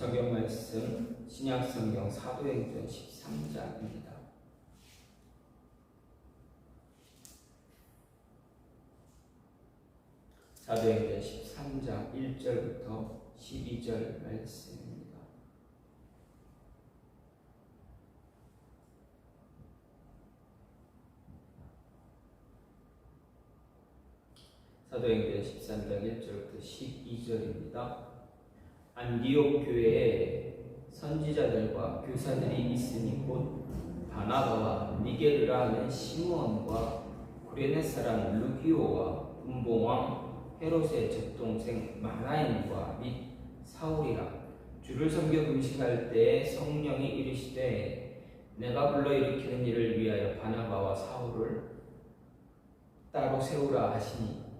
성경 말씀 신약성경 사도행전 13장입니다. 사도행전 13장 1절부터 12절 말씀입니다. 사도행전 13장 1절부터 12절입니다. 안디옥 교회에 선지자들과 교사들이 있으니 곧 바나바와 니게르라 하는 시므온과 구레네 사람 루기오와 분봉왕 헤롯의 젖동생 마나인과 및 사울이라. 주를 섬겨 금식할 때에 성령이 이르시되 내가 불러일으키는 일을 위하여 바나바와 사울을 따로 세우라 하시니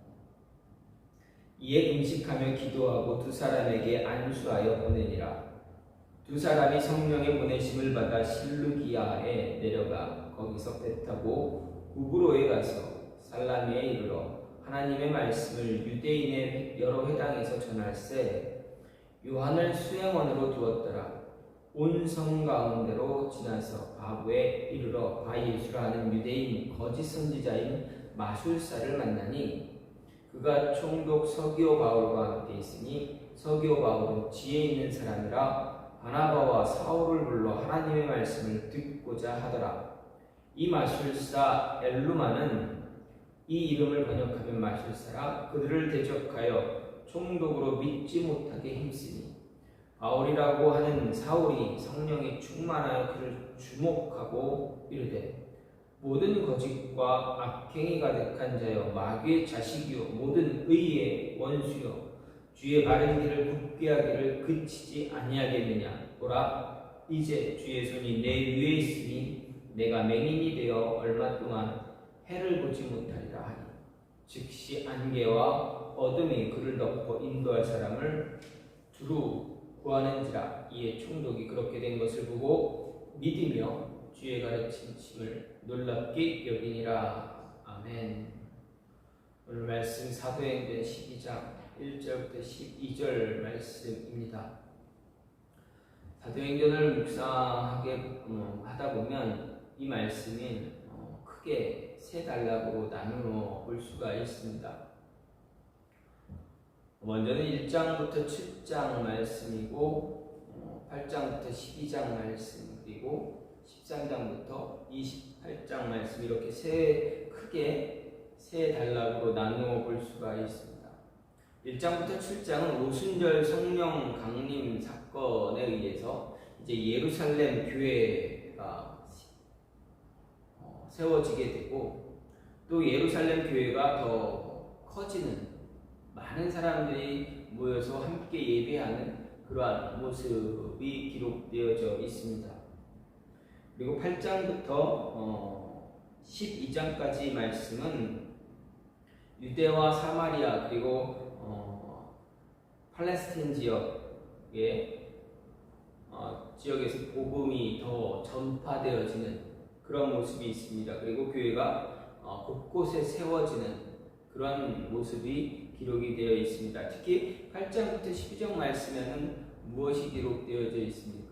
이에 금식하며 기도하고 두 사람에게 안수하여 보내니라. 두 사람이 성령의 보내심을 받아 실루기아에 내려가 거기서 배 타고 구브로에 가서 살라미에 이르러 하나님의 말씀을 유대인의 여러 회당에서 전할세 요한을 수행원으로 두었더라. 온 성 가운데로 지나서 바브에 이르러 바예수라 하는 유대인 거짓 선지자인 마술사를 만나니 그가 총독 서기오 바울과 함께 있으니 서기오 바울은 지혜 있는 사람이라 바나바와 사울을 불러 하나님의 말씀을 듣고자 하더라. 이 마술사 엘루마는 이 이름을 번역하면 마술사라 그들을 대적하여 총독으로 믿지 못하게 힘쓰니 바울이라고 하는 사울이 성령에 충만하여 그를 주목하고 이르되 모든 거짓과 악행이 가득한 자여 마귀의 자식이요 모든 의의 원수요 주의 바른 길을 굳게 하기를 그치지 아니하겠느냐. 보라 이제 주의 손이 내 위에 있으니 내가 맹인이 되어 얼마 동안 해를 보지 못하리라 하니 즉시 안개와 어둠이 그를 덮어 인도할 사람을 두루 구하는지라. 이에 총독이 그렇게 된 것을 보고 믿으며 주의 가르침을 놀랍게 여기니라. 아멘. 오늘 말씀 사도행전 12장 1절부터 12절 말씀입니다. 사도행전을 묵상하게 하다 보면 이 말씀이 크게 세 단락으로 나누어 볼 수가 있습니다. 먼저는 1장부터 7장 말씀이고 8장부터 12장 말씀 그리고 13장부터 28장 말씀 이렇게 크게 세 단락으로 나누어 볼 수가 있습니다. 1장부터 7장은 오순절 성령 강림 사건에 의해서 이제 예루살렘 교회가 세워지게 되고 또 예루살렘 교회가 더 커지는 많은 사람들이 모여서 함께 예배하는 그러한 모습이 기록되어져 있습니다. 그리고 8장부터 12장까지 말씀은 유대와 사마리아 그리고 팔레스틴 지역에서 복음이 더 전파되어지는 그런 모습이 있습니다. 그리고 교회가 곳곳에 세워지는 그런 모습이 기록이 되어 있습니다. 특히 8장부터 12장 말씀에는 무엇이 기록되어져 있습니까?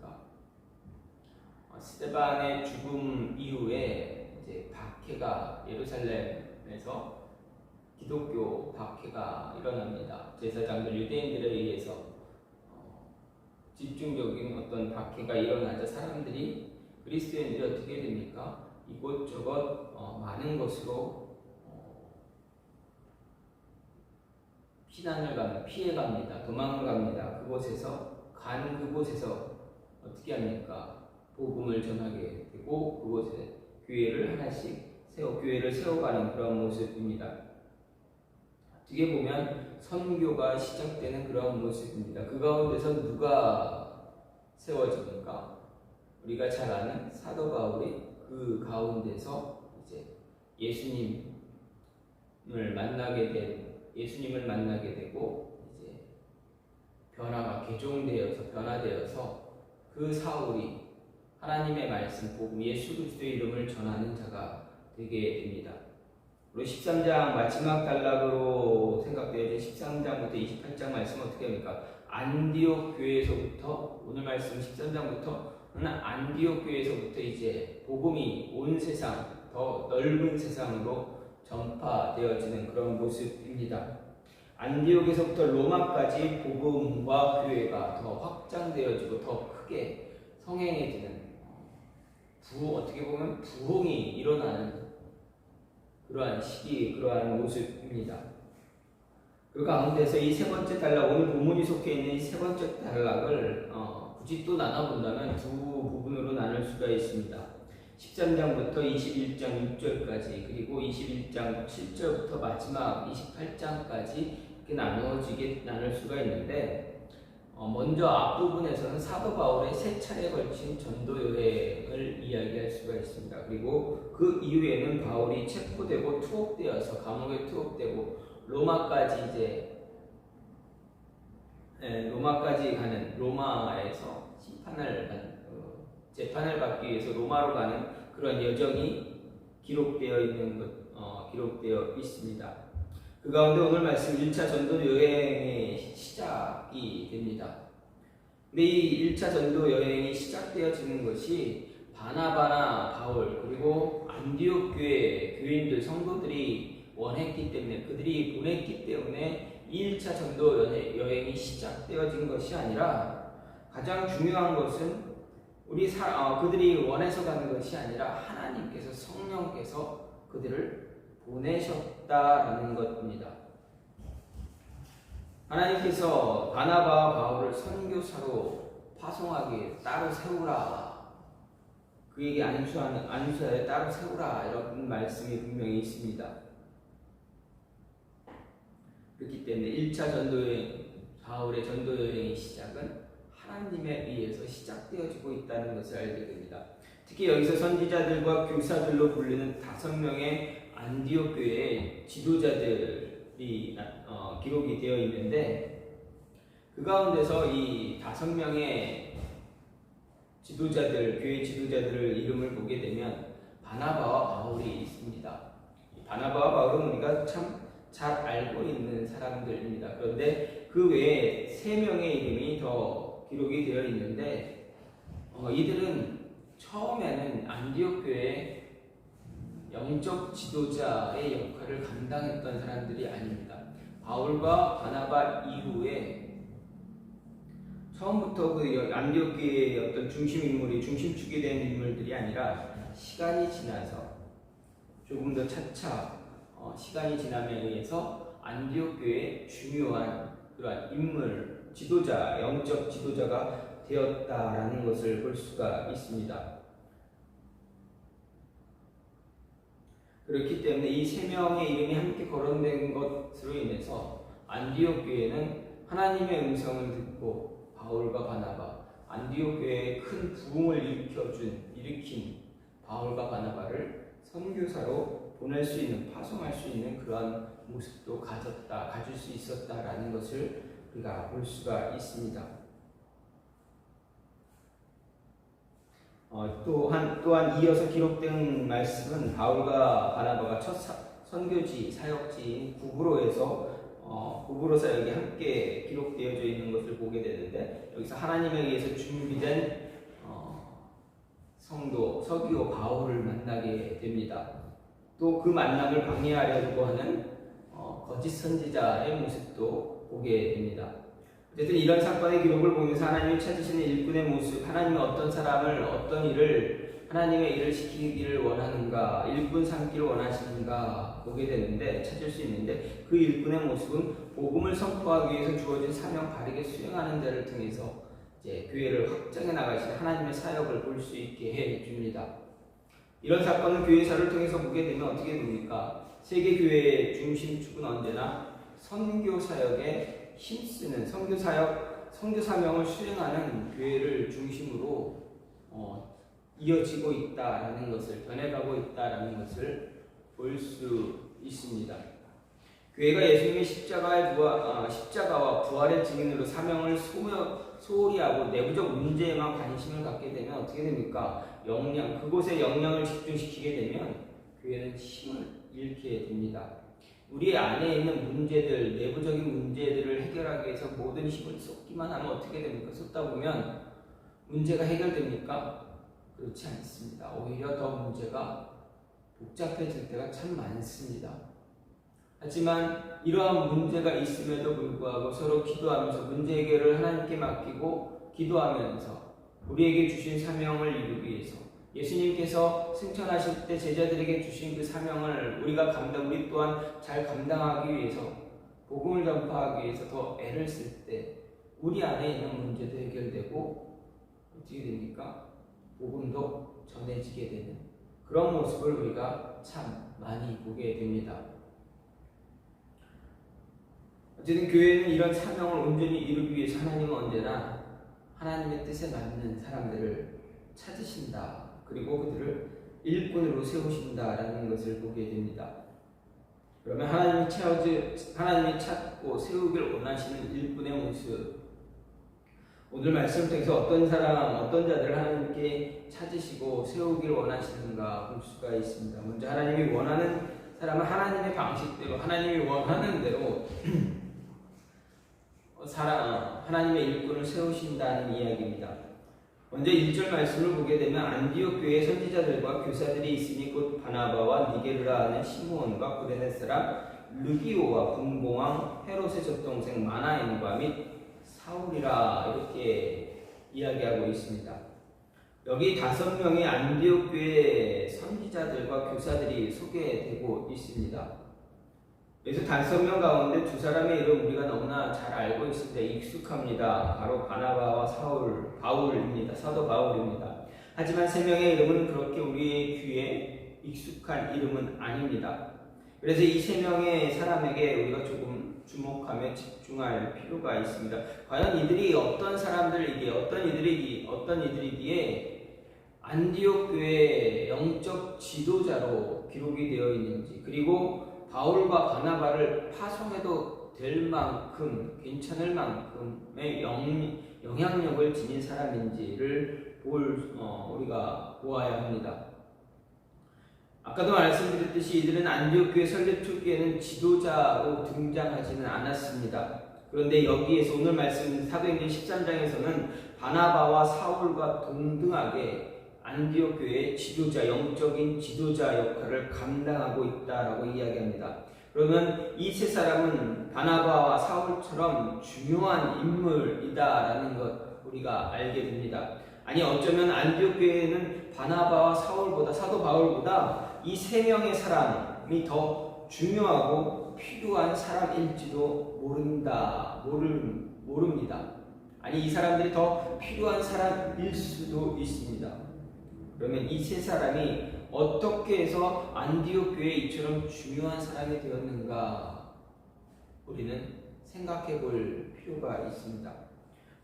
스데반의 죽음 이후에 이제 박해가 예루살렘에서 기독교 박해가 일어납니다. 제사장들 유대인들에 의해서 집중적인 어떤 박해가 일어나자 사람들이 그리스도인들이 어떻게 됩니까? 이곳저곳 많은 곳으로 피해 갑니다. 도망을 갑니다. 그곳에서 어떻게 합니까? 복음을 전하게 되고 그곳에 교회를 교회를 세워가는 그런 모습입니다. 어떻게 보면 선교가 시작되는 그런 모습입니다. 그 가운데서 누가 세워집니까? 우리가 잘 아는 사도 바울이 그 가운데서 이제 예수님을 만나게 되고 이제 변화되어서 그 사울이 하나님의 말씀, 복음, 예수 그리스도의 이름을 전하는 자가 되게 됩니다. 그리고 13장 마지막 단락으로 생각되어진 13장부터 28장 말씀은 어떻게 합니까? 안디옥 교회에서부터 오늘 말씀 13장부터는 안디옥 교회에서부터 이제 복음이 온 세상, 더 넓은 세상으로 전파되어지는 그런 모습입니다. 안디옥에서부터 로마까지 복음과 교회가 더 확장되어지고 더 크게 성행해지는 어떻게 보면 부흥이 일어나는 그러한 시기, 그러한 모습입니다. 그 가운데서 이 세 번째 단락, 오늘 본문이 속해 있는 이 세 번째 단락을 굳이 또 나눠본다면 두 부분으로 나눌 수가 있습니다. 13장부터 21장 6절까지 그리고 21장 7절부터 마지막 28장까지 이렇게 나눌 수가 있는데 먼저 앞부분에서는 사도 바울의 세 차례에 걸친 전도 여행을 이야기할 수가 있습니다. 그리고 그 이후에는 바울이 체포되고 투옥되어서 감옥에 투옥되고 로마까지 가는 로마에서 재판을 받기 위해서 로마로 가는 그런 여정이 기록되어 있습니다. 그 가운데 오늘 말씀 1차 전도 여행의 시작이 됩니다. 근데 이 1차 전도 여행이 시작되어지는 것이 바나바나 바울 그리고 안디옥 교회 교인들 성도들이 원했기 때문에 그들이 보냈기 때문에 1차 전도 여행이 시작되어진 것이 아니라 가장 중요한 것은 그들이 원해서 가는 것이 아니라 하나님께서 성령께서 그들을 보내셨다라는 것입니다. 하나님께서 바나바와 바울을 선교사로 파송하기 따로 세우라. 그에게 안수하여 따로 세우라. 이런 말씀이 분명히 있습니다. 그렇기 때문에 1차 전도여행, 바울의 전도여행의 시작은 하나님에 의해서 시작되어지고 있다는 것을 알게 됩니다. 특히 여기서 선지자들과 교사들로 불리는 5명의 안디옥 교회의 지도자들이 기록이 되어 있는데 그 가운데서 이 5명의 교회 지도자들의 이름을 보게 되면 바나바와 바울이 있습니다. 바나바와 바울은 우리가 참 잘 알고 있는 사람들입니다. 그런데 그 외에 3명의 이름이 더 기록이 되어 있는데 이들은 처음에는 안디옥 교회의 영적 지도자의 역할을 감당했던 사람들이 아닙니다. 바울과 바나바 이후에 처음부터 그 안디옥 교회의 어떤 중심축이 된 인물들이 아니라 시간이 지나서 조금 더 차차 시간이 지남에 의해서 안디옥 교회의 중요한 그러한 인물, 영적 지도자가 되었다라는 것을 볼 수가 있습니다. 그렇기 때문에 이 3명의 이름이 함께 거론된 것으로 인해서 안디옥 교회는 하나님의 음성을 듣고 바울과 바나바, 안디옥 교회에 큰 부흥을 일으킨 바울과 바나바를 선교사로 보낼 수 있는, 파송할 수 있는 그러한 모습도 가질 수 있었다라는 것을 우리가 볼 수가 있습니다. 또한 이어서 기록된 말씀은 바울과 바나바가 첫 선교지, 사역지인 구브로 사역이 함께 기록되어져 있는 것을 보게 되는데 여기서 하나님에 의해서 준비된 성도 서기오 바울을 만나게 됩니다. 또 그 만남을 방해하려고 하는 거짓 선지자의 모습도 보게 됩니다. 어쨌든 이런 사건의 기록을 보면서 하나님이 찾으시는 일꾼의 모습, 하나님이 어떤 사람을 어떤 일을 하나님의 일을 시키기를 원하는가, 일꾼 삼기를 원하시는가 보게 되는데 찾을 수 있는데 그 일꾼의 모습은 복음을 선포하기 위해서 주어진 사명 바르게 수행하는 자를 통해서 이제 교회를 확장해 나가신 하나님의 사역을 볼 수 있게 해 줍니다. 이런 사건을 교회사를 통해서 보게 되면 어떻게 됩니까? 세계 교회의 중심축은 언제나 선교 사역에 힘쓰는 선교 사명을 수행하는 교회를 중심으로 이어지고 있다라는 것을 변해가고 있다라는 것을 볼 수 있습니다. 교회가 예수님의 십자가와 부활의 증인으로 사명을 소홀히 하고 내부적 문제에만 관심을 갖게 되면 어떻게 됩니까? 그곳에 영향을 집중시키게 되면 교회는 힘을 잃게 됩니다. 우리 안에 있는 문제들, 내부적인 문제들을 해결하기 위해서 모든 힘을 쏟기만 하면 어떻게 됩니까? 쏟다 보면 문제가 해결됩니까? 그렇지 않습니다. 오히려 더 문제가 복잡해질 때가 참 많습니다. 하지만 이러한 문제가 있음에도 불구하고 서로 기도하면서 문제 해결을 하나님께 맡기고 기도하면서 우리에게 주신 사명을 이루기 위해서 예수님께서 승천하실 때 제자들에게 주신 그 사명을 우리 또한 잘 감당하기 위해서 복음을 전파하기 위해서 더 애를 쓸 때 우리 안에 있는 문제도 해결되고 어떻게 됩니까? 복음도 전해지게 되는 그런 모습을 우리가 참 많이 보게 됩니다. 어쨌든 교회는 이런 사명을 온전히 이루기 위해서 하나님은 언제나 하나님의 뜻에 맞는 사람들을 찾으신다. 그리고 그들을 일꾼으로 세우신다라는 것을 보게 됩니다. 그러면 하나님이 찾고 세우길 원하시는 일꾼의 모습, 오늘 말씀을 통해서 어떤 자들을 하나님께 찾으시고 세우길 원하시는가 볼 수가 있습니다. 먼저 하나님이 원하는 사람은 하나님의 방식대로, 하나님이 원하는 대로 하나님의 일꾼을 세우신다는 이야기입니다. 먼저 1절 말씀을 보게 되면 안디옥 교회의 선지자들과 교사들이 있으니 곧 바나바와 니게르라 하는 시므온과 구레네 사람 르기오와 분봉왕 헤롯의 젖동생 마나엔과 및 사울이라 이렇게 이야기하고 있습니다. 여기 5명의 안디옥 교회의 선지자들과 교사들이 소개되고 있습니다. 그래서 5명 가운데 2사람의 이름 우리가 너무나 잘 알고 있습니다. 익숙합니다. 바로 바나바와 바울입니다. 사도 바울입니다. 하지만 3명의 이름은 그렇게 우리의 귀에 익숙한 이름은 아닙니다. 그래서 이 3명의 사람에게 우리가 조금 주목하며 집중할 필요가 있습니다. 과연 이들이 어떤 사람들이기에 어떤 이들이기에 안디옥 교회의 영적 지도자로 기록이 되어 있는지, 그리고 바울과 바나바를 파송해도 될 만큼, 괜찮을 만큼의 영향력을 지닌 사람인지를 우리가 보아야 합니다. 아까도 말씀드렸듯이 이들은 안디옥 교회 설립 초기에는 지도자로 등장하지는 않았습니다. 그런데 여기에서 오늘 말씀 사도행전 13장에서는 바나바와 사울과 동등하게 안디옥 교회의 지도자, 영적인 지도자 역할을 감당하고 있다라고 이야기합니다. 그러면 이 3사람은 바나바와 사울처럼 중요한 인물이다라는 것 우리가 알게 됩니다. 아니 어쩌면 안디옥 교회에는 바나바와 사울보다, 사도 바울보다 이 3명의 사람이 더 중요하고 필요한 사람일지도 모릅니다. 아니 이 사람들이 더 필요한 사람일 수도 있습니다. 그러면 이 3사람이 어떻게 해서 안디옥 교회에 이처럼 중요한 사람이 되었는가 우리는 생각해 볼 필요가 있습니다.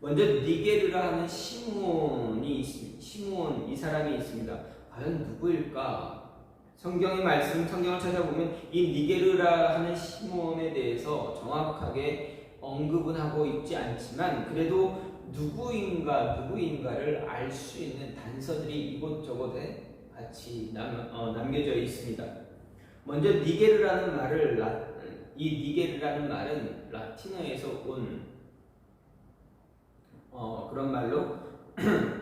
먼저 니게르라 하는 시므온 이 사람이 있습니다. 과연 누구일까? 성경을 찾아보면 이 니게르라 하는 시므온에 대해서 정확하게 언급은 하고 있지 않지만 그래도 누구인가를 알 수 있는 단서들이 이곳저곳에 같이 남겨져 있습니다. 먼저 니게르라는 말은 라틴어에서 온 그런 말로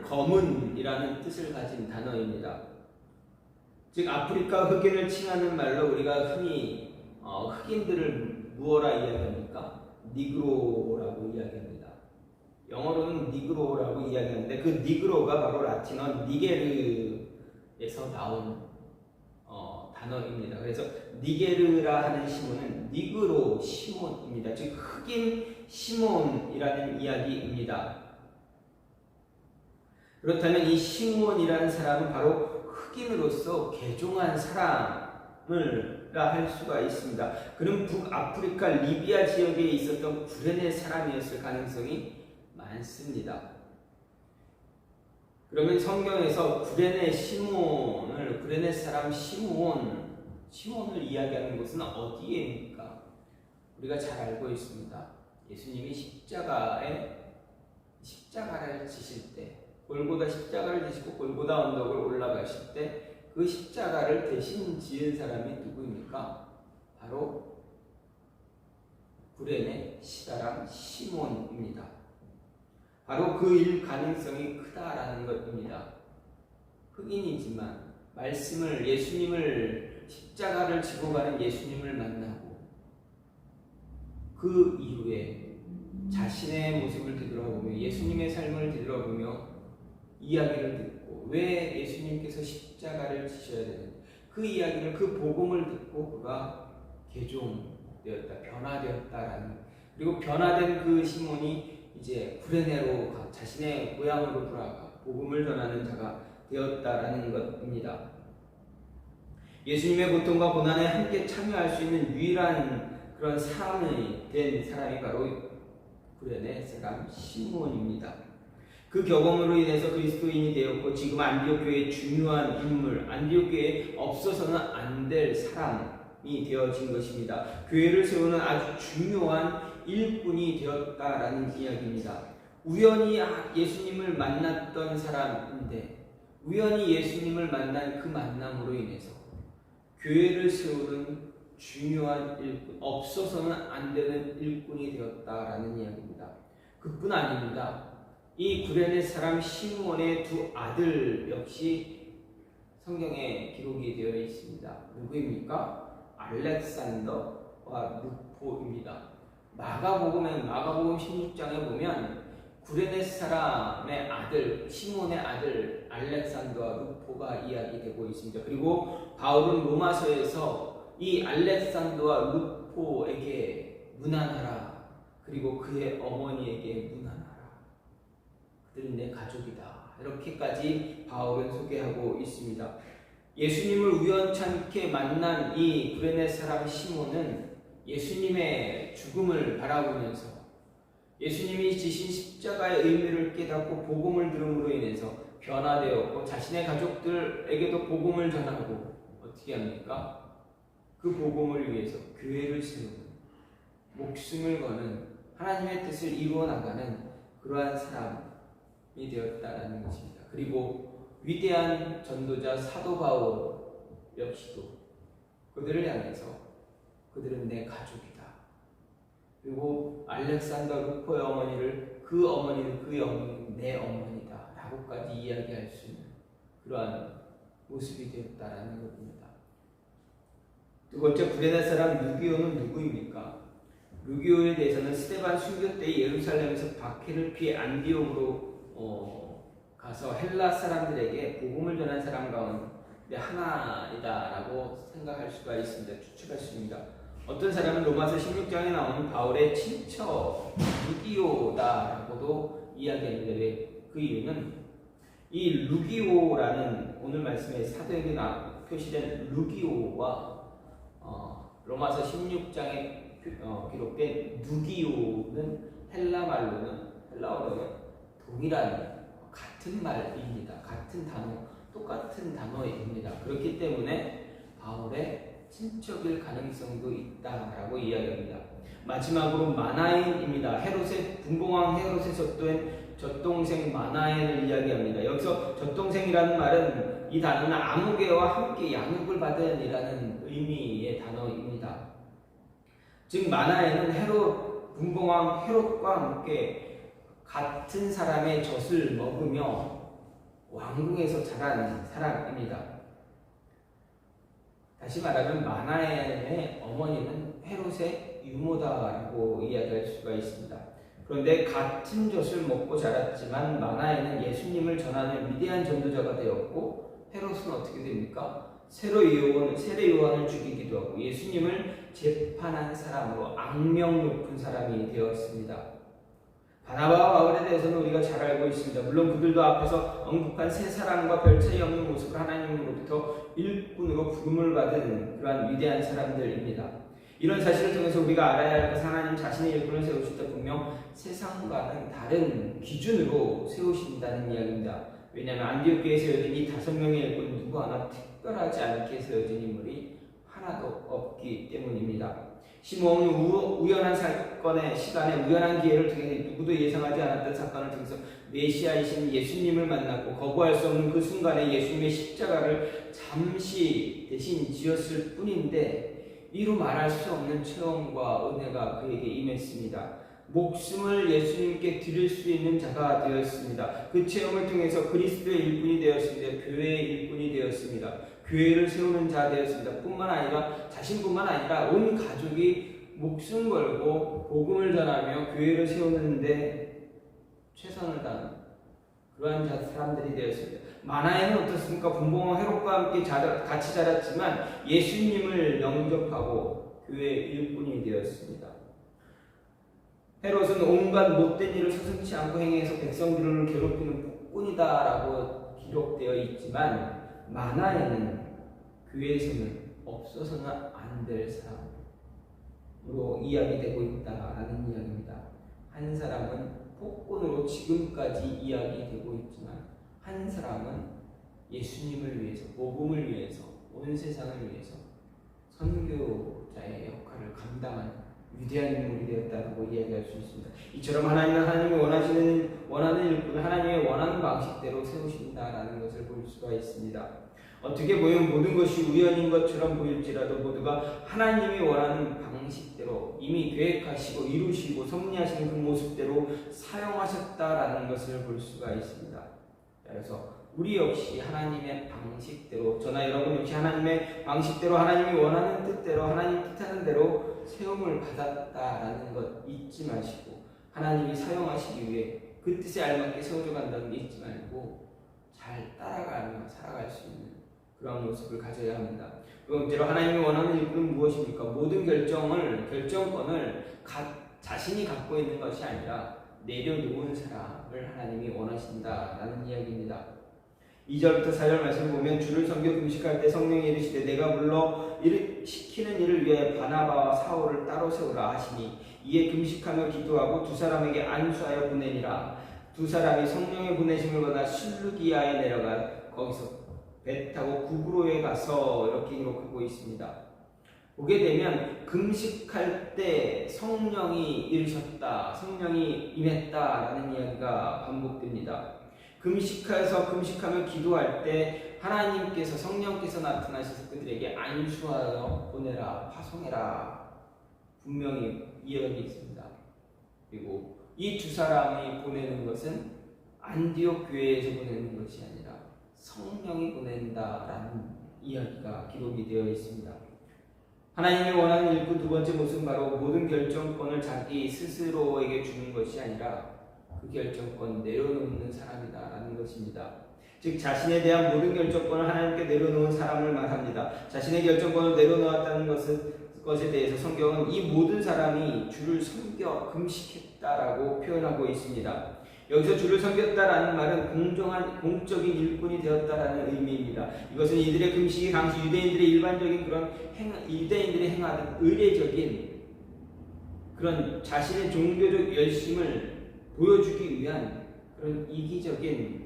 검은이라는 뜻을 가진 단어입니다. 즉 아프리카 흑인을 칭하는 말로 우리가 흔히 흑인들을 무엇라 이야기합니까? 니그로라고 이야기합니다. 영어로는 니그로라고 이야기하는데 그 니그로가 바로 라틴어 니게르에서 나온 단어입니다. 그래서 니게르라 하는 시몬은 니그로 시몬입니다. 즉 흑인 시몬이라는 이야기입니다. 그렇다면 이 시몬이라는 사람은 바로 흑인으로서 개종한 사람을라 할 수가 있습니다. 그는 북아프리카 리비아 지역에 있었던 구레네 사람이었을 가능성이 많습니다. 그러면 성경에서 구레네 사람 시므온을 이야기하는 것은 어디에입니까? 우리가 잘 알고 있습니다. 예수님이 십자가를 지실 때, 골고다 십자가를 지시고 골고다 언덕을 올라가실 때 그 십자가를 대신 지은 사람이 누구입니까? 바로 구레네 시다람 시몬입니다. 바로 그 일 가능성이 크다라는 것입니다. 흑인이지만 말씀을 예수님을 십자가를 지고 가는 예수님을 만나고 그 이후에 자신의 모습을 되돌아보며 예수님의 삶을 되돌아보며 이야기를 듣고 왜 예수님께서 십자가를 지셔야 되는지 그 이야기를 그 복음을 듣고 그가 개종되었다, 변화되었다라는 그리고 변화된 그 시몬이 이제 구레네로 자신의 고향으로 돌아가 복음을 전하는 자가 되었다라는 것입니다. 예수님의 고통과 고난에 함께 참여할 수 있는 유일한 그런 사람이 된 사람이 바로 구레네 사람 시몬입니다. 그 경험으로 인해서 그리스도인이 되었고 지금 안디옥 교회의 중요한 인물, 안디옥 교회에 없어서는 안 될 사람이 되어진 것입니다. 교회를 세우는 아주 중요한 일꾼이 되었다라는 이야기입니다. 우연히 예수님을 만났던 사람인데 우연히 예수님을 만난 그 만남으로 인해서 교회를 세우는 중요한 일꾼, 없어서는 안 되는 일꾼이 되었다라는 이야기입니다. 그뿐 아닙니다. 이 구레네 사람 시몬의 두 아들 역시 성경에 기록이 되어 있습니다. 누구입니까? 알렉산더와 루포입니다. 마가복음 16장에 보면 구레네 사람의 아들 시몬의 아들 알렉산더와 루포가 이야기되고 있습니다. 그리고 바울은 로마서에서 이 알렉산더와 루포에게 문안하라. 그리고 그의 어머니에게 문안하라. 그들은 내 가족이다. 이렇게까지 바울은 소개하고 있습니다. 예수님을 우연찮게 만난 이 구레네 사람 시몬은 예수님의 죽음을 바라보면서 예수님이 지신 십자가의 의미를 깨닫고 복음을 들음으로 인해서 변화되었고 자신의 가족들에게도 복음을 전하고 어떻게 합니까? 그 복음을 위해서 교회를 세우는 목숨을 거는 하나님의 뜻을 이루어 나가는 그러한 사람이 되었다는 것입니다. 그리고 위대한 전도자 사도 바울 역시도 그들을 향해서 그들은 내 가족이다. 그리고 알렉산더 루포의 어머니를 그 어머니는 그 어머니는 내 어머니다 라고까지 이야기할 수 있는 그러한 모습이 되었다라는 것입니다. 두 번째 구레네 사람 루기오는 누구입니까? 루기오에 대해서는 스데반 순교 때 예루살렘에서 박해를 피해 안디옥으로 가서 헬라 사람들에게 복음을 전한 사람 가운데 하나이다라고 생각할 수가 있습니다. 추측할 수 있습니다. 어떤 사람은 로마서 16장에 나오는 바울의 친척 루기오다라고도 이야기합니다. 왜? 그 이유는 이 루기오라는 오늘 말씀에 사도에게 표시된 루기오와 로마서 16장에 기록된 누기오는 헬라어로는 동일한 같은 말입니다. 같은 단어, 똑같은 단어입니다. 그렇기 때문에 바울의 친척일 가능성도 있다라고 이야기합니다. 마지막으로 마나엔입니다. 분봉왕 헤롯의 젖동생 마나엔을 이야기합니다. 여기서 젖동생이라는 말은 이 단어는 아무개와 함께 양육을 받은 이라는 의미의 단어입니다. 즉 마나엔은 분봉왕 헤롯과 함께 같은 사람의 젖을 먹으며 왕궁에서 자란 사람입니다. 다시 말하면 마나엔의 어머니는 헤롯의 유모다라고 이야기할 수가 있습니다. 그런데 같은 젖을 먹고 자랐지만 마나엔은 예수님을 전하는 위대한 전도자가 되었고 헤롯은 어떻게 됩니까? 세례 요한을 죽이기도 하고 예수님을 재판한 사람으로 악명 높은 사람이 되었습니다. 바나바와 바울에 대해서는 우리가 잘 알고 있습니다. 물론 그들도 앞에서 언급한 세 사람과 별 차이 없는 모습을 하나님으로부터 일꾼으로 부름을 받은 그러한 위대한 사람들입니다. 이런 사실을 통해서 우리가 알아야 할 것은 하나님 자신의 일꾼을 세우실 때 분명 세상과는 다른 기준으로 세우신다는 이야기입니다. 왜냐하면 안디옥 교회에 세워진 이 5명의 일꾼 누구 하나 특별하지 않게 세워진 인물이 하나도 없기 때문입니다. 시몬은 우연한 사건의 시간에 우연한 기회를 통해 누구도 예상하지 않았던 사건을 통해서 메시아이신 예수님을 만났고 거부할 수 없는 그 순간에 예수님의 십자가를 잠시 대신 지었을 뿐인데 이루 말할 수 없는 체험과 은혜가 그에게 임했습니다. 목숨을 예수님께 드릴 수 있는 자가 되었습니다. 그 체험을 통해서 그리스도의 일꾼이 되었습니다. 교회의 일꾼이 되었습니다. 교회를 세우는 자 되었습니다. 뿐만 아니라 자신뿐만 아니라 온 가족이 목숨 걸고 복음을 전하며 교회를 세우는데 최선을 다하는 그러한 사람들이 되었습니다. 마나에는 어떻습니까? 분봉왕 헤롯과 함께 같이 자랐지만 예수님을 영접하고 교회의 일꾼이 되었습니다. 헤롯은 온갖 못된 일을 서슴지 않고 행해서 백성들을 괴롭히는 폭군이다라고 기록되어 있지만 마나에는 교회에서는 없어서는 안 될 사람으로 이야기되고 있다라는 이야기입니다. 한 사람은 폭군으로 지금까지 이야기되고 있지만 한 사람은 예수님을 위해서, 복음을 위해서, 온 세상을 위해서 선교자의 역할을 감당한 위대한 인물이 되었다고 이야기할 수 있습니다. 이처럼 하나님은 하나님이 원하는 일꾼을 하나님의 원하는 방식대로 세우신다라는 것을 볼 수가 있습니다. 어떻게 보면 모든 것이 우연인 것처럼 보일지라도 모두가 하나님이 원하는 방식대로 이미 계획하시고 이루시고 섭리하시는 그 모습대로 사용하셨다라는 것을 볼 수가 있습니다. 그래서 우리 역시 하나님의 방식대로, 저나 여러분 역시 하나님의 방식대로, 하나님이 원하는 뜻대로, 하나님 뜻하는 대로 세움을 받았다라는 것 잊지 마시고, 하나님이 사용하시기 위해 그 뜻에 알맞게 세워져 간다는 게 잊지 말고 잘 따라가며 살아갈 수 있는 그런 모습을 가져야 합니다. 두 번째로 하나님이 원하는 일꾼은 무엇입니까? 모든 결정권을 자신이 갖고 있는 것이 아니라 내려놓은 사람을 하나님이 원하신다라는 이야기입니다. 2절부터 4절 말씀을 보면 주를 섬겨 금식할 때 성령이 이르시되 내가 불러 시키는 일을 위하여 바나바와 사울을 따로 세우라 하시니 이에 금식하며 기도하고 두 사람에게 안수하여 보내니라. 두 사람이 성령의 보내심을 받아 실루기아에 내려가 거기서 배 타고 구브로에 가서 이렇게 기록하고 있습니다. 보게 되면 금식할 때 성령이 이르셨다, 성령이 임했다라는 이야기가 반복됩니다. 금식하며 기도할 때 하나님께서 성령께서 나타나셔서 그들에게 안수하여 보내라, 파송해라 분명히 이야기 있습니다. 그리고 이 두 사람이 보내는 것은 안디옥 교회에서 보내는 것이 아니라 성령이 보낸다라는 이야기가 기록이 되어 있습니다. 하나님이 원하는 일꾼 두 번째 모습은 바로 모든 결정권을 자기 스스로에게 주는 것이 아니라 그 결정권 내려놓는 사람이다라는 것입니다. 즉 자신에 대한 모든 결정권을 하나님께 내려놓은 사람을 말합니다. 자신의 결정권을 내려놓았다는 것에 대해서 성경은 이 모든 사람이 주를 섬겨 금식했다라고 표현하고 있습니다. 여기서 주를 섬겼다라는 말은 공적인 일꾼이 되었다라는 의미입니다. 이것은 이들의 금식이 당시 유대인들이 행하던 의례적인 그런 자신의 종교적 열심을 보여주기 위한 그런 이기적인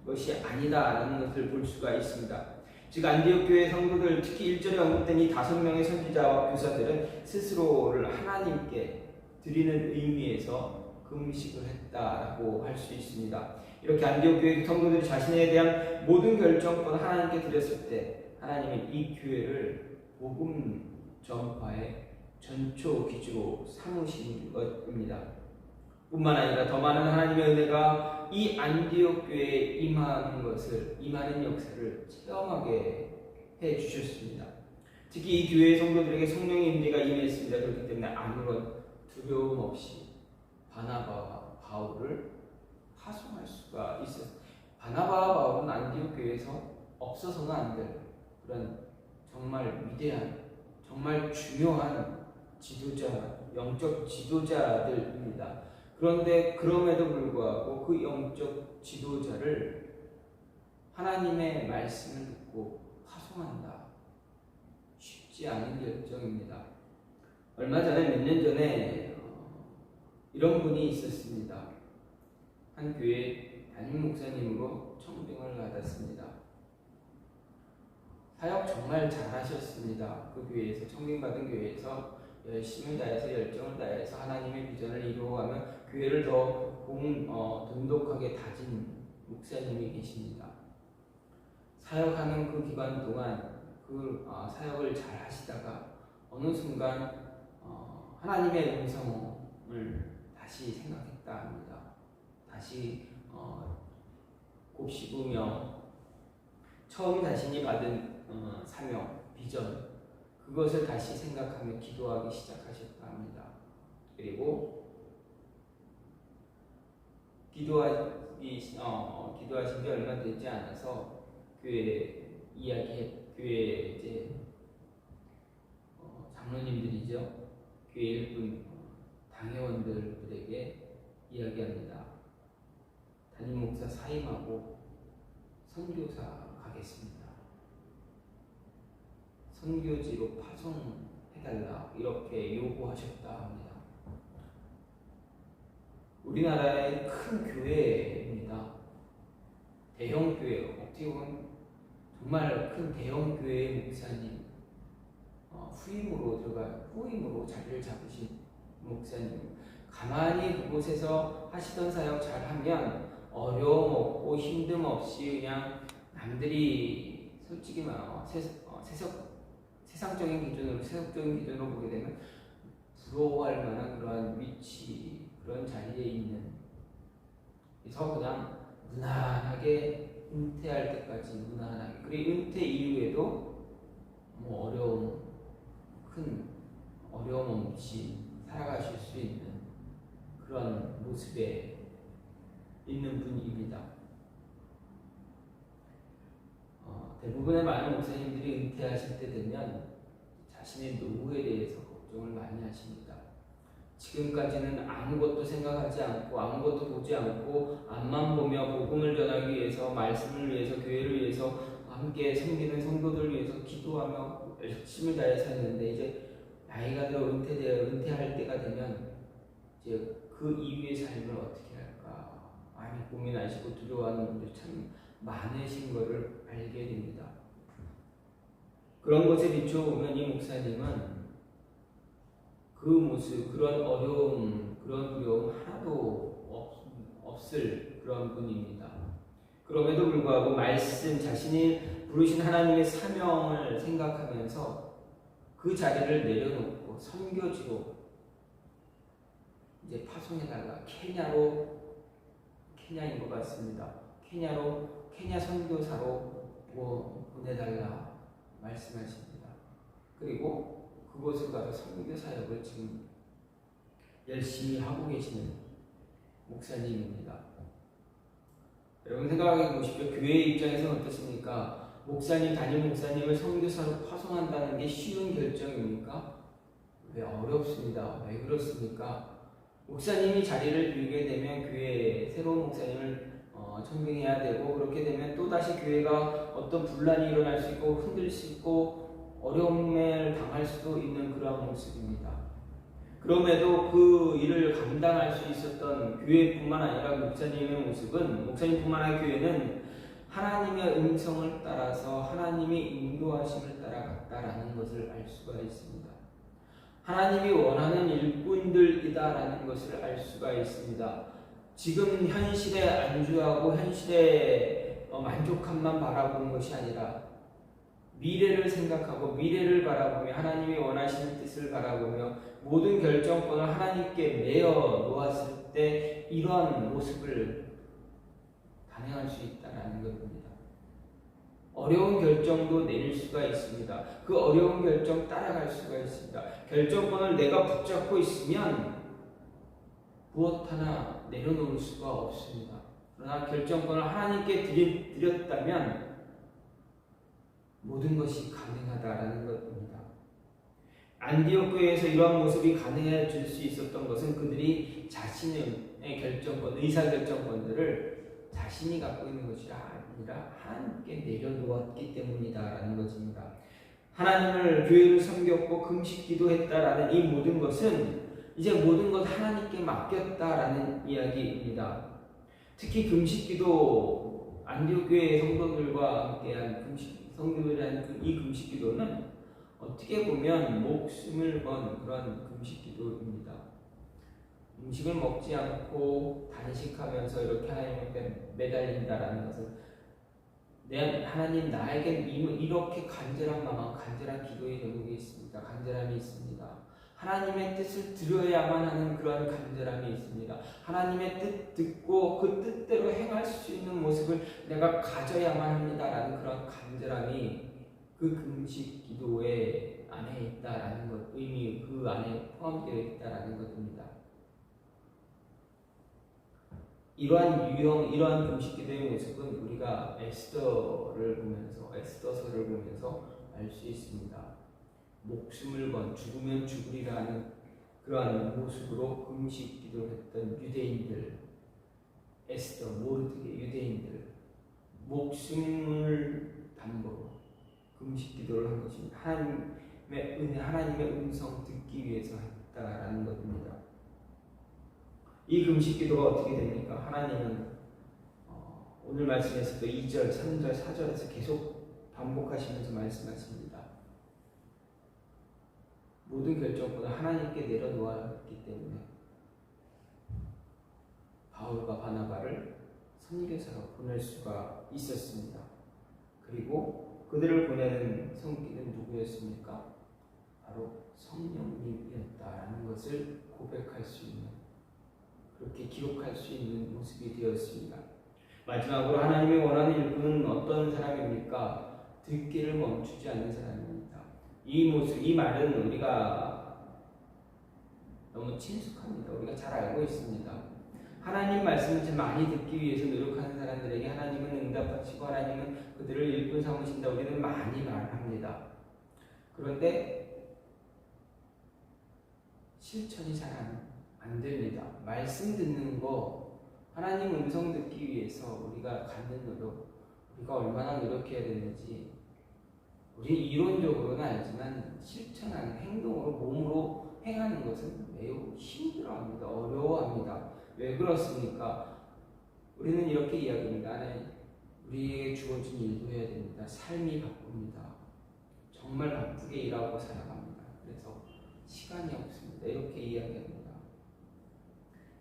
것이 아니다라는 것을 볼 수가 있습니다. 즉 안디옥 교회 성도들, 특히 1절에 언급된 이 5명의 선지자와 교사들은 스스로를 하나님께 드리는 의미에서 금식을 했다라고 할 수 있습니다. 이렇게 안디옥 교회 성도들이 자신에 대한 모든 결정권을 하나님께 드렸을 때 하나님은 이 교회를 복음 전파의 전초 기주로 삼으신 것입니다. 뿐만 아니라 더 많은 하나님의 은혜가 이 안디옥 교회에 임하는 역사를 체험하게 해 주셨습니다. 특히 이 교회 성도들에게 성령의 임재가 임했습니다. 그렇기 때문에 아무런 두려움 없이 바나바와 바울을 파송할 수가 있었습니다. 바나바와 바울은 안디옥 교회에서 없어서는 안 될 그런 정말 위대한, 정말 중요한 영적 지도자들입니다. 그런데 그럼에도 불구하고 그 영적 지도자를 하나님의 말씀을 듣고 파송한다. 쉽지 않은 결정입니다. 얼마 전에 몇 년 전에 이런 분이 있었습니다. 한 교회 담임 목사님으로 청빙을 받았습니다. 사역 정말 잘하셨습니다. 그 교회에서, 청빙받은 교회에서 열심을 다해서 열정을 다해서 하나님의 비전을 이루어가며 교회를 더 돈독하게 다진 목사님이 계십니다. 사역하는 그 기간 동안 사역을 잘 하시다가 어느 순간 하나님의 음성을 다시 생각했다 합니다. 다시 곱씹으며 처음 자신이 받은 사명, 비전, 그것을 다시 생각하며 기도하기 시작하셨다 합니다. 그리고 기도하신 지 얼마 되지 않아서 교회 이제 장로님들이죠. 교회 일꾼 당회원들에게 이야기합니다. 담임 목사 사임하고 선교사 가겠습니다. 선교지로 파송해달라 이렇게 요구하셨다 합니다. 우리나라의 큰 교회입니다. 대형 교회, 어떻게 보면 정말 큰 대형 교회의 목사님, 후임으로 자리를 잡으신 목사님, 가만히 그곳에서 하시던 사역 잘하면 어려움 없고 힘듦 없이 그냥 남들이 솔직히 말하면 세상적인 기준으로 보게 되면 부러워할 만한 그러한 위치, 그런 자리에 있는, 그래서 그냥 무난하게 은퇴할 때까지 무난하게, 그리고 은퇴 이후에도 큰 어려움 없이 살아가실 수 있는 그런 모습에 있는 분입니다. 대부분의 많은 목사님들이 은퇴하실 때 되면 자신의 노후에 대해서 걱정을 많이 하십니다. 지금까지는 아무것도 생각하지 않고 아무것도 보지 않고 앞만 보며 복음을 전하기 위해서, 말씀을 위해서, 교회를 위해서, 함께 섬기는 성도들을 위해서 기도하며 열심을 다해서 했는데, 이제 나이가 들어 은퇴할 때가 되면 이제 그 이후의 삶을 어떻게 할까 많이 고민하시고 두려워하는 분들이 참 많으신 것을 알게 됩니다. 그런 것에 비춰보면 이 목사님은 그 모습, 그런 어려움, 그런 두려움 하나도 없을 그런 분입니다. 그럼에도 불구하고 자신이 부르신 하나님의 사명을 생각하면서 그 자리를 내려놓고 선교지로 이제 파송해달라, 케냐인 것 같습니다. 케냐 선교사로 보내달라 말씀하십니다. 그리고 그곳을 가서 선교 사역을 지금 열심히 하고 계시는 목사님입니다. 여러분 생각해 보십시오. 교회 입장에서는 어떻습니까? 담임 목사님을 선교사로 파송한다는 게 쉬운 결정입니까? 왜 어렵습니다. 왜 그렇습니까? 목사님이 자리를 비우게 되면 교회에 새로운 목사님을 청빙해야 되고, 그렇게 되면 또다시 교회가 어떤 분란이 일어날 수 있고 흔들 수 있고 어려움을 당할 수도 있는 그런 모습입니다. 그럼에도 그 일을 감당할 수 있었던 교회뿐만 아니라 목사님뿐만 아니라 교회는 하나님의 음성을 따라서 하나님의 인도하심을 따라갔다라는 것을 알 수가 있습니다. 하나님이 원하는 일꾼들이다라는 것을 알 수가 있습니다. 지금 현실에 안주하고 현실에 만족함만 바라보는 것이 아니라 미래를 생각하고 미래를 바라보며 하나님이 원하시는 뜻을 바라보며 모든 결정권을 하나님께 내어 놓았을 때 이러한 모습을 단행할 수 있다는 것입니다. 어려운 결정도 내릴 수가 있습니다. 그 어려운 결정 따라갈 수가 있습니다. 결정권을 내가 붙잡고 있으면 무엇 하나 내려놓을 수가 없습니다. 그러나 결정권을 하나님께 드렸다면 모든 것이 가능하다라는 것입니다. 안디옥 교회에서 이러한 모습이 가능해질 수 있었던 것은 그들이 자신의 의사결정권들을 자신이 갖고 있는 것이 아니라 하나님께 내려놓았기 때문이다라는 것입니다. 교회를 섬겼고 금식 기도했다라는 이 모든 것은 이제 모든 것 하나님께 맡겼다라는 이야기입니다. 특히 금식 기도, 안디옥 교회 성도들과 함께한 성도들이 한 이 금식 기도는 어떻게 보면 목숨을 건 그런 금식 기도입니다. 음식을 먹지 않고 단식하면서 이렇게 하나님께 매달린다라는 것은 하나님 나에겐 이렇게 간절한 마음, 간절한 기도의 제목이 있습니다. 간절함이 있습니다. 하나님의 뜻을 들어야만 하는 그러한 간절함이 있습니다. 하나님의 뜻 듣고 그 뜻대로 행할 수 있는 모습을 내가 가져야만 합니다라는 그런 간절함이 그 금식 기도의 안에 있다라는 것, 의미 그 안에 포함되어 있다라는 것입니다. 이러한 금식 기도의 모습은 우리가 에스더서를 보면서 알 수 있습니다. 목숨을 건 죽으면 죽으리라는 그러한 모습으로 금식 기도를 했던 유대인들, 에스더, 모르드게 유대인들, 목숨을 담보로 금식 기도를 한 것입니다. 하나님의 은혜, 하나님의 음성 듣기 위해서 했다라는 것입니다. 이 금식 기도가 어떻게 됩니까? 하나님은 오늘 말씀에서도 2절, 3절, 4절에서 계속 반복하시면서 말씀하십니다. 모든 결정권을 하나님께 내려놓았기 때문에 바울과 바나바를 선교사로 보낼 수가 있었습니다. 그리고 그들을 보내는 성기는 누구였습니까? 바로 성령님이었다라는 것을 고백할 수 있는, 그렇게 기록할 수 있는 모습이 되었습니다. 마지막으로 하나님이 원하는 일꾼은 어떤 사람입니까? 듣기를 멈추지 않는 사람입니다. 이 말은 우리가 너무 친숙합니다. 우리가 잘 알고 있습니다. 하나님 말씀을 많이 듣기 위해서 노력하는 사람들에게 하나님은 응답하시고 하나님은 그들을 일꾼 삼으신다. 우리는 많이 말합니다. 그런데 실천이 잘 안 됩니다. 말씀 듣는 거, 하나님 음성 듣기 위해서 우리가 갖는 노력, 우리가 얼마나 노력해야 되는지 우리 이론적으로는 알지만 실천하는, 행동으로, 몸으로 행하는 것은 매우 힘들어합니다. 어려워합니다. 왜 그렇습니까? 우리는 이렇게 이야기합니다. 우리에게 주어진 일도 해야 됩니다. 삶이 바쁩니다. 정말 바쁘게 일하고 살아갑니다. 그래서 시간이 없습니다. 이렇게 이야기합니다.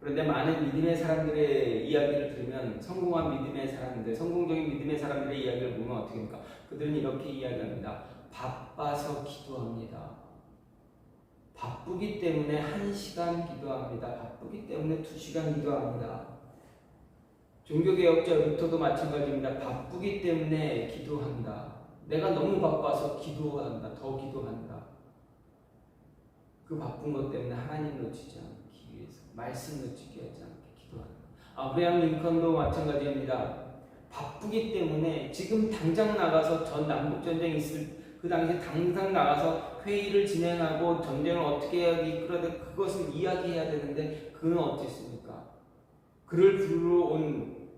그런데 많은 믿음의 사람들의 이야기를 들으면, 성공한 믿음의 사람들, 성공적인 믿음의 사람들의 이야기를 보면 어떻게 합니까? 그들은 이렇게 이야기합니다. 바빠서 기도합니다. 바쁘기 때문에 1시간 기도합니다. 바쁘기 때문에 2시간 기도합니다. 종교개혁자 루터도 마찬가지입니다. 바쁘기 때문에 기도한다. 내가 너무 바빠서 기도한다. 더 기도한다. 그 바쁜 것 때문에 하나님 놓치지 않기 위해서, 말씀 놓치게 하지 않게 기도한다. 아브라함 링컨도 마찬가지입니다. 바쁘기 때문에 지금 당장 나가서 전 남북전쟁이 있을 그 당시에 당장 나가서 회의를 진행하고 전쟁을 어떻게 해야 이끌어야 그것을 이야기해야 되는데 그는 어땠습니까? 그를 불러온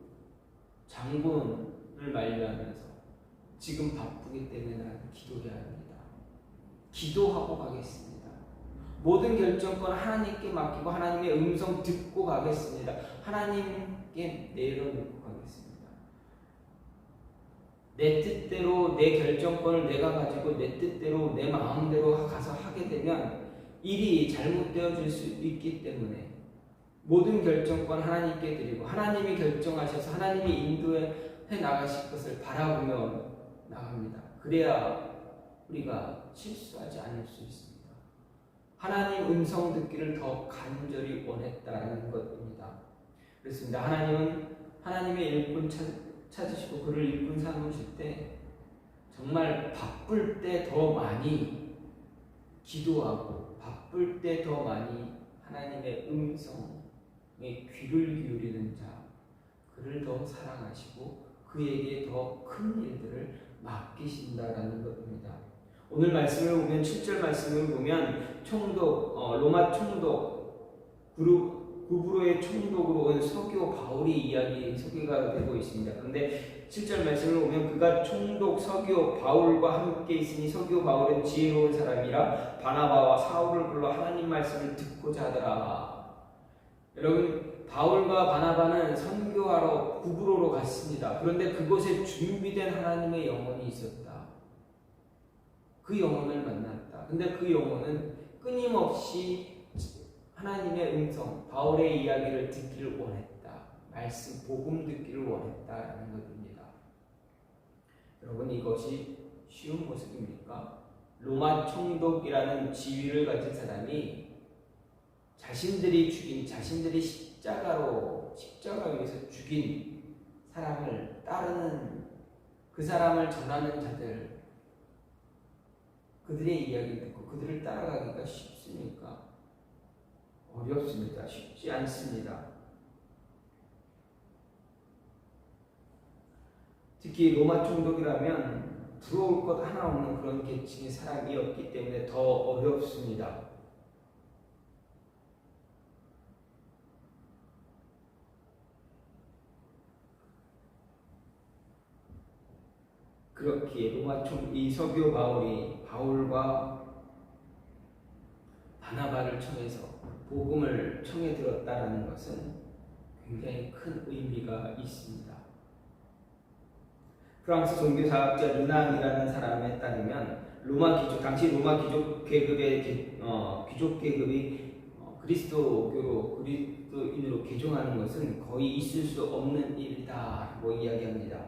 장군을 만류하면서 지금 바쁘기 때문에 나는 기도해야 합니다. 기도하고 가겠습니다. 모든 결정권 하나님께 맡기고 하나님의 음성 듣고 가겠습니다. 하나님께 내려놓고 가겠습니다. 내 뜻대로 내 결정권을 내가 가지고 내 뜻대로 내 마음대로 가서 하게 되면 일이 잘못되어질 수 있기 때문에 모든 결정권 하나님께 드리고 하나님이 결정하셔서 하나님이 인도해 나가실 것을 바라보며 나갑니다. 그래야 우리가 실수하지 않을 수 있습니다. 하나님 음성 듣기를 더 간절히 원했다는 것입니다. 그렇습니다. 하나님은 하나님의 일꾼 찾으시고 그를 일꾼 삼으실 때 정말 바쁠 때 더 많이 기도하고 바쁠 때 더 많이 하나님의 음성에 귀를 기울이는 자, 그를 더 사랑하시고 그에게 더 큰 일들을 맡기신다라는 것입니다. 오늘 말씀을 보면 7절 말씀을 보면 총독, 로마 총독 구브로의 총독으로 온 서기오 바울이 소개가 되고 있습니다. 그런데 7절 말씀을 보면 그가 총독 서기오 바울과 함께 있으니 서기오 바울은 지혜로운 사람이라 바나바와 사울을 불러 하나님 말씀을 듣고자 하더라. 여러분, 바울과 바나바는 선교하러 구브로로 갔습니다. 그런데 그곳에 준비된 하나님의 영혼이 있었다. 그 영혼을 만났다. 근데 그 영혼은 끊임없이 하나님의 음성, 바울의 이야기를 듣기를 원했다. 말씀, 복음 듣기를 원했다라는 것입니다. 여러분, 이것이 쉬운 모습입니까? 로마 총독이라는 지위를 가진 사람이 자신들이 십자가 위에서 죽인 사람을 따르는, 그 사람을 전하는 자들, 그들의 이야기를 듣고 그들을 따라가기가 쉽습니까? 어렵습니다. 쉽지 않습니다. 특히 로마 총독이라면 부러울 것 하나 없는 그런 계층의 사람이었기 때문에 더 어렵습니다. 그렇기에 이 서기오 바울이 바울과 바나바를 청해서 복음을 청해 들었다라는 것은 굉장히 큰 의미가 있습니다. 프랑스 종교사학자 르낭이라는 사람에 따르면 당시 로마 귀족 계급이 그리스도인으로 개종하는 것은 거의 있을 수 없는 일이다라고 이야기합니다.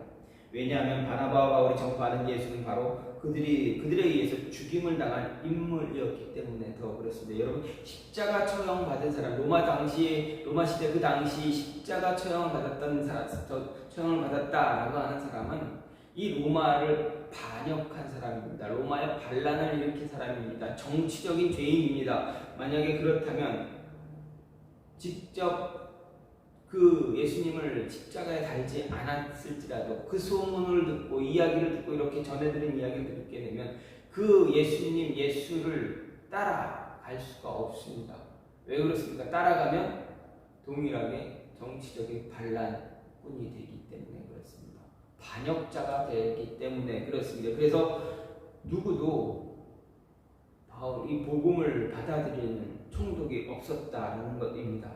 왜냐하면 바나바와 바울이 전파하는 예수는 바로 그들에 의해서 죽임을 당한 인물이었기 때문에 더 그렇습니다. 여러분, 십자가 처형받은 사람, 로마 시대 그 당시 십자가 처형을 받았다라고 하는 사람은 이 로마를 반역한 사람입니다. 로마의 반란을 일으킨 사람입니다. 정치적인 죄인입니다. 만약에 그렇다면 직접 그 예수님을 십자가에 달지 않았을지라도 그 소문을 듣고 이야기를 듣고 이렇게 전해드린 이야기를 듣게 되면 그 예수를 따라갈 수가 없습니다. 왜 그렇습니까? 따라가면 동일하게 정치적인 반란꾼이 되기 때문에 그렇습니다. 반역자가 되기 때문에 그렇습니다. 그래서 누구도 이 복음을 받아들이는 총독이 없었다는 것입니다.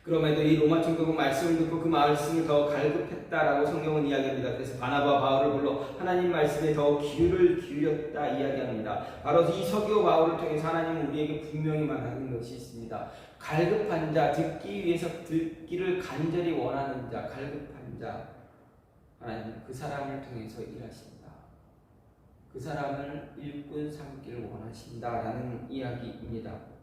그럼에도 이 로마 총독은 말씀을 듣고 그 말씀을 더 갈급했다라고 성경은 이야기합니다. 그래서 바나바 바울을 불러 하나님 말씀에 더 귀를 기울였다 이야기합니다. 바로 이 서기오 바울을 통해서 하나님은 우리에게 분명히 말하는 것이 있습니다. 갈급한 자, 듣기 위해서 듣기를 간절히 원하는 자, 갈급한 자, 하나님 그 사람을 통해서 일하신다. 그 사람을 일꾼 삼기를 원하신다라는 이야기입니다.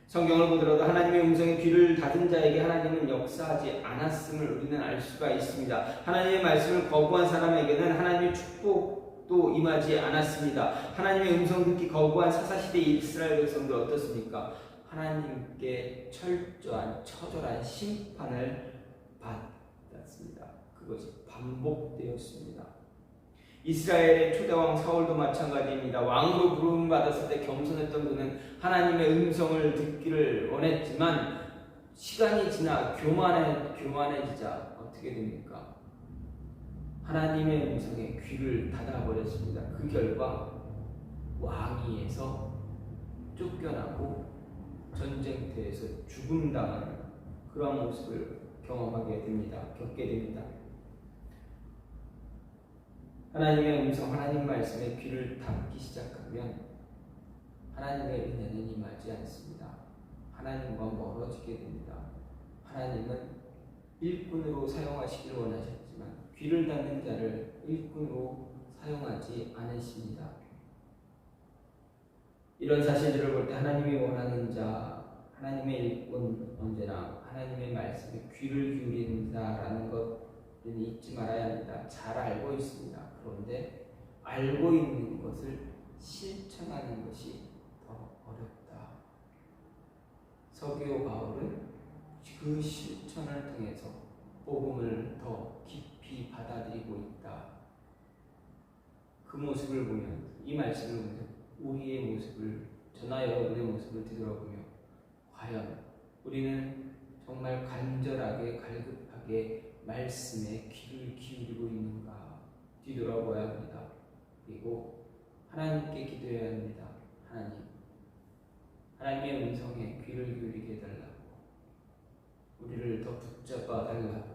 성경을 보더라도 하나님의 음성에 귀를 닫은 자에게 하나님은 역사하지 않았음을 우리는 알 수가 있습니다. 하나님의 말씀을 거부한 사람에게는 하나님의 축복도 임하지 않았습니다. 하나님의 음성 듣기 거부한 사사시대 이스라엘 백성들 어떻습니까? 하나님께 처절한 심판을 받았습니다. 그것이 반복되었습니다. 이스라엘의 초대왕 사울도 마찬가지입니다. 왕으로 부름을 받았을 때 겸손했던 그는 하나님의 음성을 듣기를 원했지만 시간이 지나 교만해지자 어떻게 됩니까? 하나님의 음성에 귀를 닫아버렸습니다. 그 결과 왕위에서 쫓겨나고 전쟁터에서 죽음당하는 그런 모습을 겪게 됩니다. 하나님의 음성, 하나님 말씀에 귀를 닫기 시작하면 하나님의 은혜는 임하지 않습니다. 하나님과 멀어지게 됩니다. 하나님은 일꾼으로 사용하시기를 원하셨지만 귀를 닫는 자를 일꾼으로 사용하지 않으십니다. 이런 사실들을 볼 때 하나님이 원하는 자, 하나님의 일꾼, 언제나 하나님의 말씀에 귀를 기울이는 자라는 것은 잊지 말아야 합니다. 잘 알고 있습니다. 그런데 알고 있는 것을 실천하는 것이 더 어렵다. 서기오 바울은 그 실천을 통해서 복음을 더 깊이 받아들이고 있다. 그 모습을 보면, 이 말씀을 보면 우리의 모습을, 저나 여러분의 모습을 뒤돌아보며 과연 우리는 정말 간절하게 갈급하게 말씀에 귀를 기울이고 있는가 뒤돌아봐야 합니다. 그리고 하나님께 기도해야 합니다. 하나님의 음성에 귀를 기울이게 해달라고, 우리를 더 붙잡아 달라고,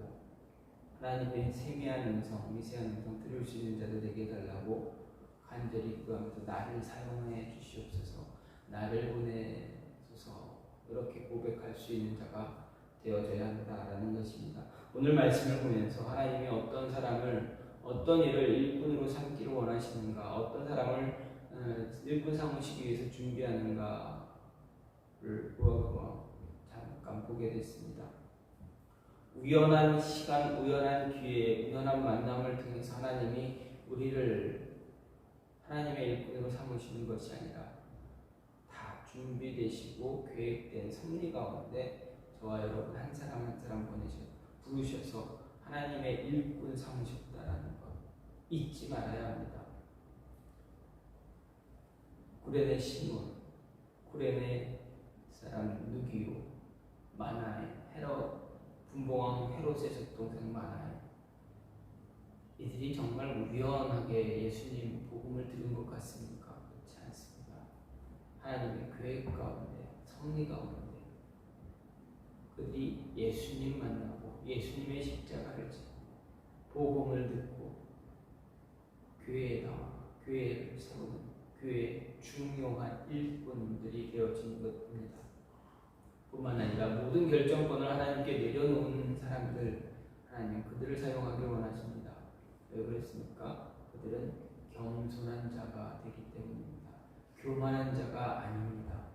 하나님의 세미한 음성, 미세한 음성 들을 수 있는 자들 되게 해달라고 간절히 기도하면서 나를 사용해 주시옵소서, 나를 보내소서, 이렇게 고백할 수 있는 자가 되어져야 한다라는 것입니다. 오늘 말씀을 보면서 하나님이 어떤 어떤 일을 일꾼으로 삼기를 원하시는가, 어떤 사람을 일꾼 삼으시기 위해서 준비하는가를 잠깐 보게 됐습니다. 우연한 시간, 우연한 기회, 우연한 만남을 통해서 하나님이 우리를 하나님의 일꾼으로 삼으시는 것이 아니라 다 준비되시고 계획된 섭리 가운데 저와 여러분 한 사람 한 사람 부르셔서 하나님의 일꾼 삼으셨다라는 것 잊지 말아야 합니다. 구레네 시몬, 구레네 사람 누기요, 마나에, 헤롯, 분봉왕 헤롯의 적동생 마나에, 이들이 정말 우연하게 예수님 복음을 들은 것 같습니까? 그렇지 않습니다. 하나님의 계획 가운데, 섭리 가운데 그들이 예수님 만나고 예수님의 십자가를 지고 복음을 듣고 교회에 나와 교회를 세우는 교회의 중요한 일꾼들이 되어지는 것입니다. 뿐만 아니라 모든 결정권을 하나님께 내려놓은 사람들, 하나님 그들을 사용하길 원하십니다. 왜 그랬습니까? 그들은 겸손한 자가 되기 때문입니다. 교만한 자가 아닙니다.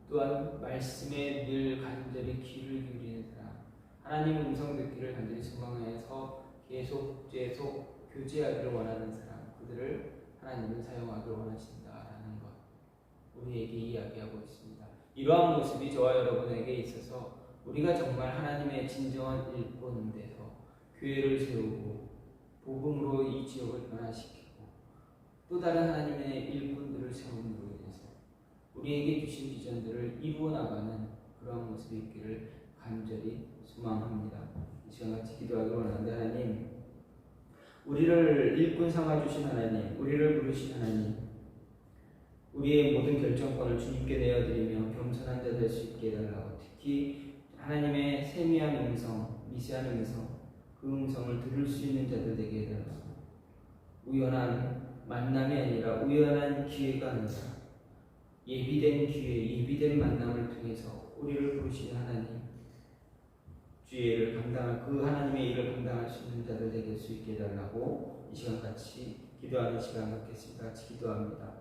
또한 말씀에 늘 간절히 귀를 기울이는 사람, 하나님 음성 듣기를 간절히 소망해서 계속 교제하기를 원하는 사람, 그들을 하나님은 사용하기를 원하신다라는 것 우리에게 이야기하고 있습니다. 이러한 모습이 저와 여러분에게 있어서 우리가 정말 하나님의 진정한 일꾼 돼서 교회를 세우고 복음으로 이 지역을 변화시키고 또 다른 하나님의 일꾼들을 세움으로 인해서 우리에게 주신 비전들을 이루어 나가는 그러한 모습이 있기를 간절히 소망합니다. 이 시간 같이 기도하기를 원하는데, 하나님 우리를 일꾼 삼아주신 하나님, 우리를 부르신 하나님, 우리의 모든 결정권을 주님께 내어드리며 겸손한 자 될 수 있게 해달라고, 특히 하나님의 세미한 음성, 미세한 음성, 그 음성을 들을 수 있는 자들 되게 해달라고, 우연한 만남이 아니라 우연한 기회가 아니라 예비된 기회, 예비된 만남을 통해서 우리를 부르신 하나님, 주의 일을 감당할 그 하나님의 일을 감당할 수 있는 자들 되게 할 수 있게 해달라고 이 시간 같이 기도하는 시간 갖겠습니다. 같이 기도합니다.